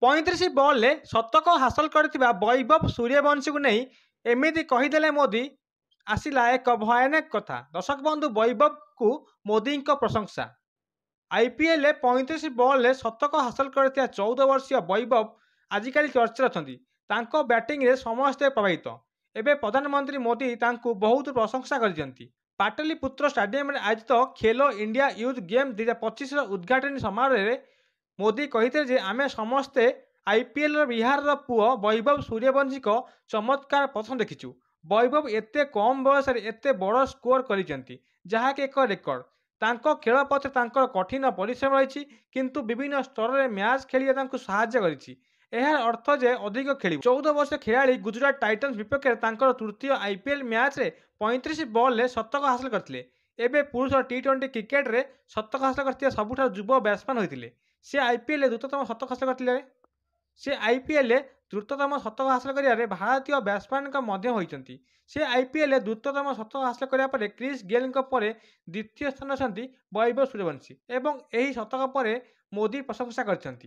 35 ବଲ୍ରେ ଶତକ ହାସଲ କରିଥିବା ବୈଭବ ସୂର୍ଯ୍ୟବଂଶୀଙ୍କୁ ନେଇ ଏମିତି କହିଦେଲେ ମୋଦି, ଆସିଲା ଏକ ଭୟାନକ କଥା। ଦର୍ଶକ ବନ୍ଧୁ, ବୈଭବଙ୍କୁ ମୋଦିଙ୍କ ପ୍ରଶଂସା। ଆଇପିଏଲ୍ରେ 35 ବଲ୍ରେ ଶତକ ହାସଲ କରିଥିବା 14 ବର୍ଷୀୟ ବୈଭବ ଆଜିକାଲି ଚର୍ଚ୍ଚାରେ ଅଛନ୍ତି। ତାଙ୍କ ବ୍ୟାଟିଂରେ ସମସ୍ତେ ପ୍ରଭାବିତ। ଏବେ ପ୍ରଧାନମନ୍ତ୍ରୀ ମୋଦି ତାଙ୍କୁ ବହୁତ ପ୍ରଶଂସା କରିଛନ୍ତି। ପାଟଲିପୁତ୍ର ଷ୍ଟାଡିୟମରେ ଆୟୋଜିତ ଖେଲୋ ଇଣ୍ଡିଆ ୟୁଥ୍ ଗେମ୍ 2025ର ଉଦ୍ଘାଟନୀ ସମାରୋହରେ ମୋଦି କହିଥିଲେ ଯେ ଆମେ ସମସ୍ତେ ଆଇପିଏଲ୍ର ବିହାରର ପୁଅ ବୈଭବ ସୂର୍ଯ୍ୟବଂଶୀଙ୍କ ଚମତ୍କାର ପ୍ରଦର୍ଶନ ଦେଖିଛୁ। ବୈଭବ ଏତେ କମ୍ ବୟସରେ ଏତେ ବଡ଼ ସ୍କୋର କରିଛନ୍ତି, ଯାହାକି ଏକ ରେକର୍ଡ। ତାଙ୍କ ଖେଳ ପଛରେ ତାଙ୍କର କଠିନ ପରିଶ୍ରମ ରହିଛି, କିନ୍ତୁ ବିଭିନ୍ନ ସ୍ତରରେ ମ୍ୟାଚ୍ ଖେଳିବା ତାଙ୍କୁ ସାହାଯ୍ୟ କରିଛି। ଏହାର ଅର୍ଥ ଯେ ଅଧିକ ଖେଳିବୁ। 14 ବର୍ଷୀୟ ଖେଳାଳି ଗୁଜରାଟ ଟାଇଟନ୍ସ ବିପକ୍ଷରେ ତାଙ୍କର ତୃତୀୟ ଆଇପିଏଲ୍ ମ୍ୟାଚ୍ରେ 35 ବଲ୍ରେ ଶତକ ହାସଲ କରିଥିଲେ। ଏବେ ପୁରୁଷ ଟି20 କ୍ରିକେଟରେ ଶତକ ହାସଲ କରିଥିବା ସବୁଠାରୁ ଯୁବ ବ୍ୟାଟ୍ସମ୍ୟାନ୍ ହୋଇଥିଲେ। ସେ ଆଇପିଏଲ୍ରେ ଦ୍ରୁତତମ ଶତକ ହାସଲ କରିଥିଲେ। ସେ ଆଇପିଏଲ୍ରେ ଦ୍ରୁତତମ ଶତକ ହାସଲ କରିବାରେ ଭାରତୀୟ ବ୍ୟାଟ୍ସମ୍ୟାନ୍ଙ୍କ ମଧ୍ୟ ହୋଇଛନ୍ତି। ସେ ଆଇପିଏଲ୍ରେ ଦ୍ରୁତତମ ଶତକ ହାସଲ କରିବା ପରେ କ୍ରିସ୍ ଗେଲ୍ଙ୍କ ପରେ ଦ୍ୱିତୀୟ ସ୍ଥାନରେ ଅଛନ୍ତି ବୈଭବ ସୂର୍ଯ୍ୟବଂଶୀ ଏବଂ ଏହି ଶତକ ପରେ ମୋଦି ପ୍ରଶଂସା କରିଛନ୍ତି।